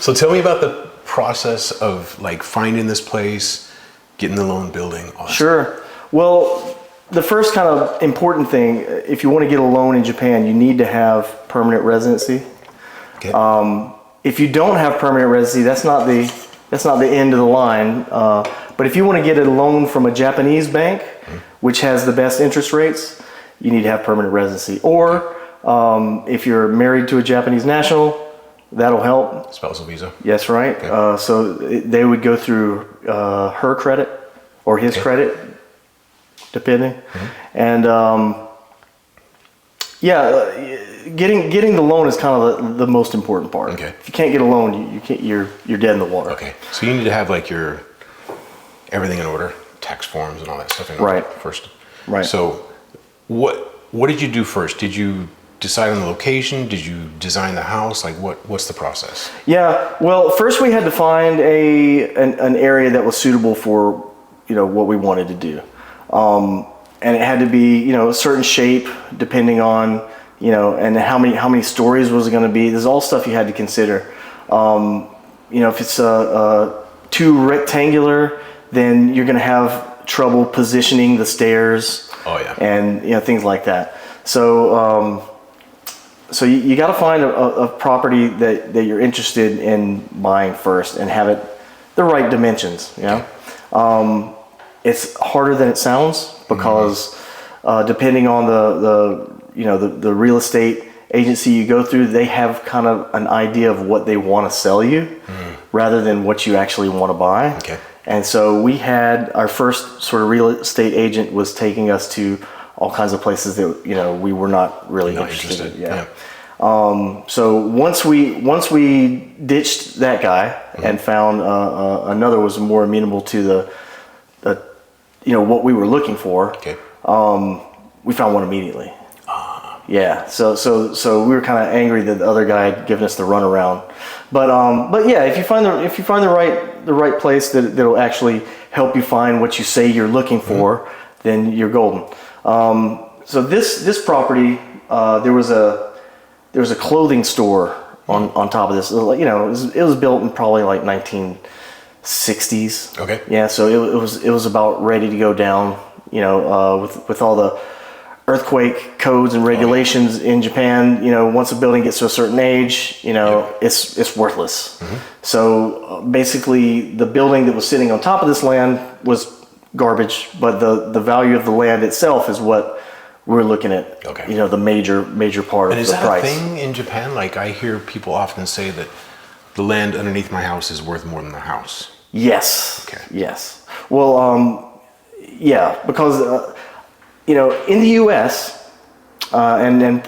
So tell me about the process of like finding this place, getting the loan, building, all that Sure. Well, the first kind of important thing, if you want to get a loan in Japan, you need to have permanent residency. Okay. If you don't have permanent residency, that's not the end of the line. But if you want to get a loan from a Japanese bank, which has the best interest rates, you need to have permanent residency. Or if you're married to a Japanese national, that'll help. Spousal visa. Yes, right. Okay. So they would go through her credit or his credit, depending. And getting the loan is kind of the most important part. Okay. If you can't get a loan, you're dead in the water. Okay. So you need to have like your everything in order, tax forms and all that stuff in order first. Right. So what did you do first? Did you decide on the location? Did you design the house? Like what's the process? Yeah. Well, first we had to find an area that was suitable for what we wanted to do. And it had to be, a certain shape depending on, and how many stories was it going to be. There's all stuff you had to consider. If it's too rectangular, then you're going to have trouble positioning the stairs. Oh yeah. And things like that. So you got to find a property that you're interested in buying first and have it the right dimensions. It's harder than it sounds because depending on the real estate agency you go through, they have kind of an idea of what they want to sell you rather than what you actually want to buy. Okay. And so we had our first sort of real estate agent was taking us to all kinds of places that we were not really interested in. Yeah. So once we ditched that guy and found another was more amenable to the what we were looking for. Okay. We found one immediately. Yeah. So we were kind of angry that the other guy had given us the runaround. But yeah, if you find the right place that'll actually help you find what you say you're looking for, then you're golden. So this property, there was a clothing store on top of this. It was built in probably like 1960s. Okay. Yeah. So it was about ready to go down. With all the earthquake codes and regulations in Japan, once a building gets to a certain age, it's worthless. So basically the building that was sitting on top of this land was garbage, but the value of the land itself is what we're looking at. Okay. The major part of the price. And is that a thing in Japan? Like I hear people often say that the land underneath my house is worth more than the house. Yes. Okay. Yes. Well, yeah, because in the U.S. And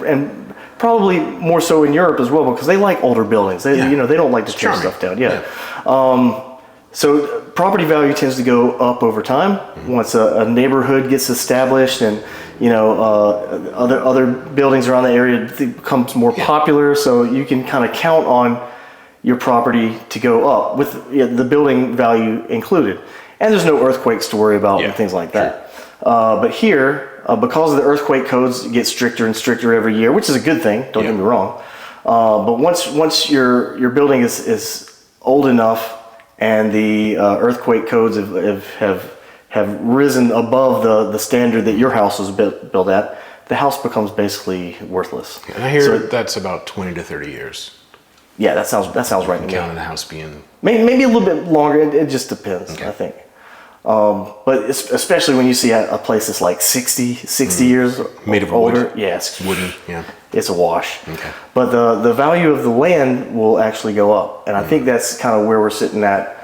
probably more so in Europe as well, because they like older buildings. They they don't like to tear stuff down. Yeah. So property value tends to go up over time once a neighborhood gets established, and other buildings around the area becomes more popular. So you can kind of count on your property to go up with the building value included. And there's no earthquake to worry about and things like that. But here, because of the earthquake codes get stricter and stricter every year, which is a good thing, don't get me wrong. But once your building is old enough and the earthquake codes have risen above the standard that your house was built at, the house becomes basically worthless. And I hear that's about 20 to 30 years. Yeah, that sounds right to me. Counting the house being maybe a little bit longer. It just depends, I think. But especially when you see a place that's like 60 years made of older. wood. Yeah, it's wooden. Yeah, it's a wash. Okay. But the value of the land will actually go up, and I think that's kind of where we're sitting at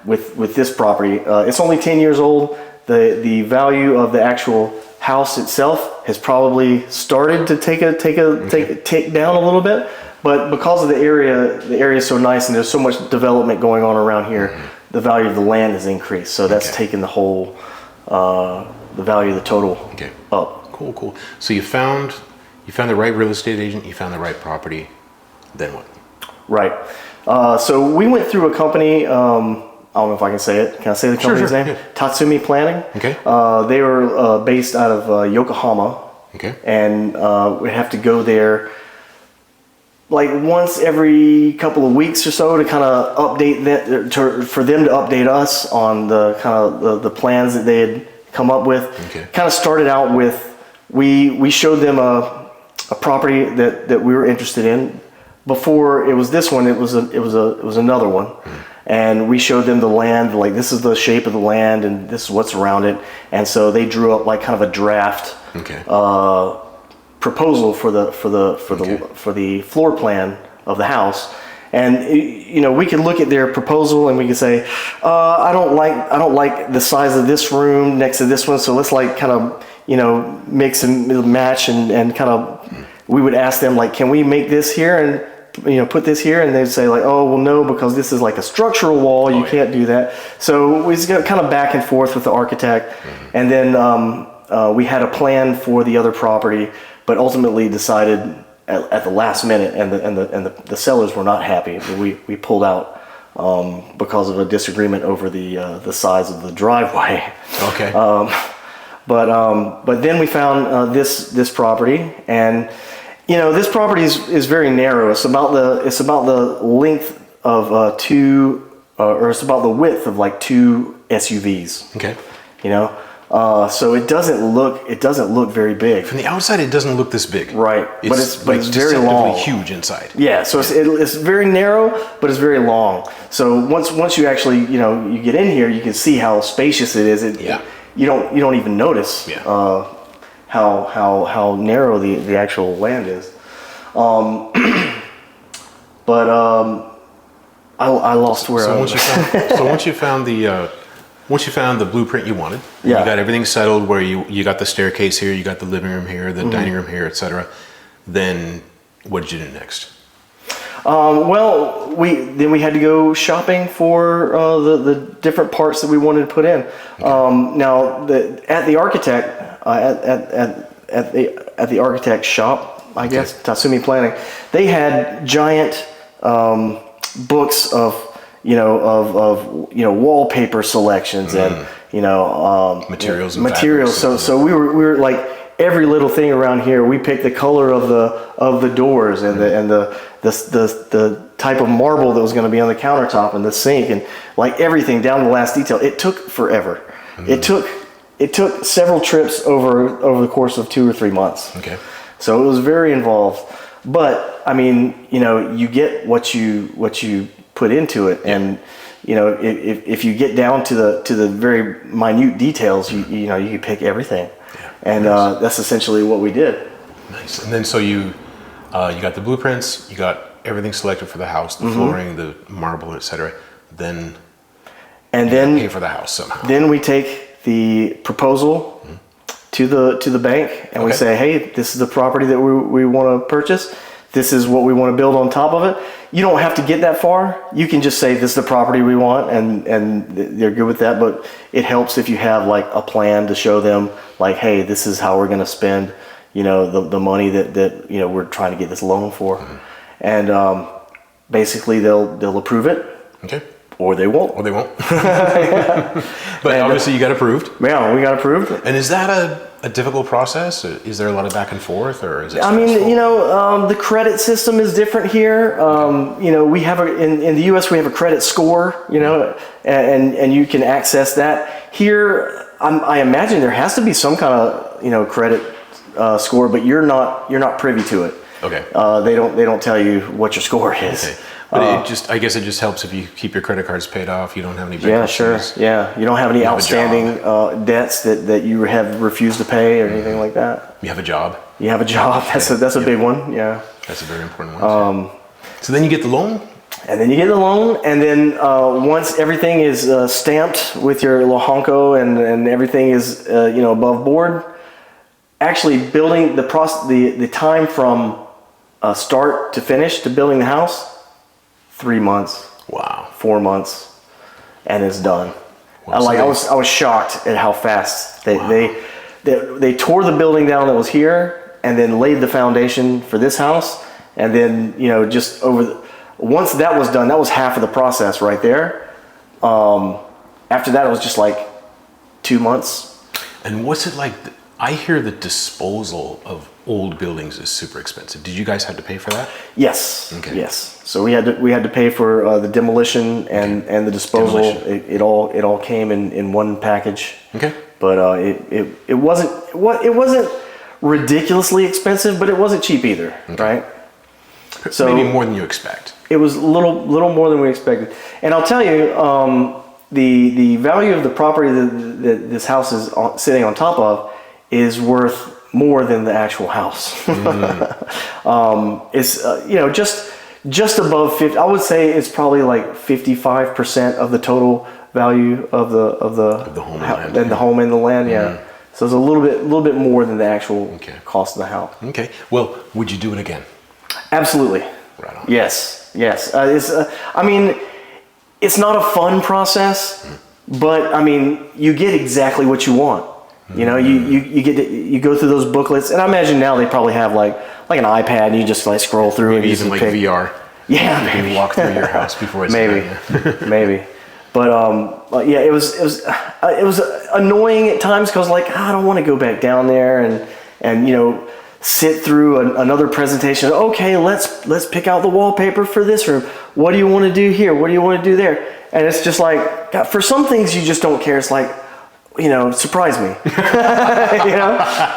with this property. It's only 10 years old. The value of the actual house itself has probably started to take a tick down a little bit. But because of the area is so nice and there's so much development going on around here, the value of the land has increased. So that's taken the whole, the value of the total up. Cool. So you found the right real estate agent, you found the right property, then what? Right. So we went through a company, I don't know if I can say it. Can I say the company's name? Yeah. Tatsumi Planning. Okay. They were based out of Yokohama. Okay. And we have to go there like once every couple of weeks or so to kind of update that, for them to update us on the kind of the plans that they had come up with. Okay. Kind of started out with, we showed them a property that we were interested in. Before it was this one, it was another one. And we showed them the land, like this is the shape of the land and this is what's around it. And so they drew up like kind of a draft proposal for the floor plan of the house. And you know, we could look at their proposal and we could say, I don't like the size of this room next to this one, so let's like kind of, you know, mix and match and kind of, we would ask them like, can we make this here and, you know, put this here? And they'd say like, oh, well, no, because this is like a structural wall. You can't do that. So we just got kind of back and forth with the architect. And then we had a plan for the other property, but ultimately decided at the last minute, and the sellers were not happy. We pulled out because of a disagreement over the size of the driveway. Okay. But then we found this property, and you know, this property is very narrow. It's about the length of it's about the width of like 2 SUVs. Okay. You know, so it doesn't look very big. From the outside, it doesn't look this big. Right. But it's very deceptively long. Huge inside. Yeah. So it's very narrow, but it's very long. So once you actually, you know, you get in here, you can see how spacious it is. You don't even notice. Yeah. How narrow the actual land is. But I lost where I was. Once you found the blueprint you wanted, you got everything settled where you got the staircase here, you got the living room here, the dining room here, etc. Then what did you do next? Well, we had to go shopping for the different parts that we wanted to put in. Now at the architect at the architect shop, I guess, Tatsumi Planning, they had giant books of wallpaper selections and materials. So we were like, every little thing around here, we picked the color of the doors and the type of marble that was going to be on the countertop and the sink, and like everything down to the last detail. It took forever. It took several trips over the course of 2 or 3 months. Okay. So it was very involved. But I mean, you know, you get what you put into it, and you know, if you get down to the very minute details, you know, you can pick everything. And that's essentially what we did. Nice. And then so you got the blueprints, you got everything selected for the house, the flooring, the marble, etc. Then pay for the house somehow. Then we take the proposal to the bank, and we say, hey, this is the property that we want to purchase. This is what we want to build on top of it. You don't have to get that far. You can just say this is the property we want, and they're good with that. But it helps if you have like a plan to show them, like, hey, this is how we're going to spend, you know, the money that you know we're trying to get this loan for, and basically they'll approve it. Okay. Or they won't. But obviously you got approved. Yeah, we got approved. And is that a difficult process? Is there a lot of back and forth, or is it stressful? I mean, you know, the credit system is different here. You know, we have in the U.S. we have a credit score, you know, and you can access that. Here, I imagine there has to be some kind of, you know, credit score, but you're not privy to it. Okay. They don't tell you what your score is. Okay. But I guess it just helps if you keep your credit cards paid off. You don't have any bankruptcies. Yeah, sure. Yeah, you don't have any outstanding debts that you have refused to pay or anything like that. You have a job. You have a job. That's a big one. Yeah. That's a very important one. So then you get the loan. And then you get the loan, and then once everything is stamped with your Lohanko and everything is you know, above board, actually building the time from start to finish to building the house, 3 months. Wow. 4 months, and it's done. Wow. I was shocked at how fast they tore the building down that was here, and then laid the foundation for this house, and then, you know, just once that was done, that was half of the process right there. After that, it was just like 2 months. And what's it like? I hear the disposal of old buildings is super expensive. Did you guys have to pay for that? Yes. Okay. Yes. So we had to pay for the demolition and the disposal. It all came in one package. Okay. But it wasn't ridiculously expensive, but it wasn't cheap either, right? So maybe more than you expect. It was a little more than we expected. And I'll tell you, the value of the property that this house is sitting on top of is worth more than the actual house. It's just above 50. I would say it's probably like 55% of the total value of the home and the home and the land. Yeah. So it's a little bit more than the actual cost of the house. Okay. Well, would you do it again? Absolutely. Right on. Yes. I mean, it's not a fun process, but I mean, you get exactly what you want. You know, you go through those booklets, and I imagine now they probably have like an iPad, and you just like scroll through Maybe and even like VR. Yeah, you can walk through your house before it's maybe, maybe. But yeah, it was annoying at times because like I don't want to go back down there and sit through another presentation. Okay, let's pick out the wallpaper for this room. What do you want to do here? What do you want to do there? And it's just like, God, for some things you just don't care. It's like, surprise me.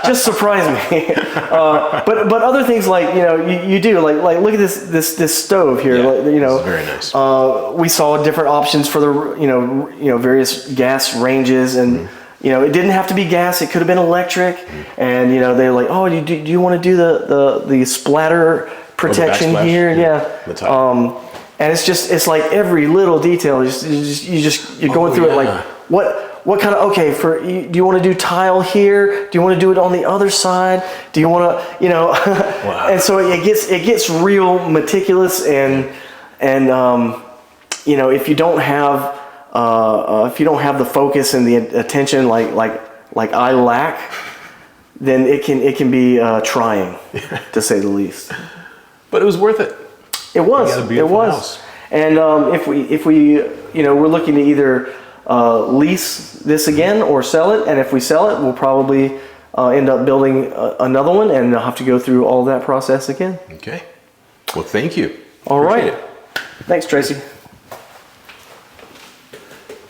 Just surprise me. But other things like you do like look at this stove here. This is very nice. We saw different options for the various gas ranges and. It didn't have to be gas. It could have been electric, and they're like, "Oh, do you want to do the splatter protection here?" Yeah. And it's like every little detail. You're going through it like what kind of do you want to do tile here? Do you want to do it on the other side? Do you want to Wow. And so it gets real meticulous and if you don't have the focus and the attention like I lack, then it can be trying, to say the least. But it was worth it. It was. You got a beautiful house. And if we we're looking to either lease this again or sell it, and if we sell it, we'll probably end up building another one, and I'll have to go through all that process again. Okay. Well, thank you. All right. Appreciate it. Thanks, Tracy.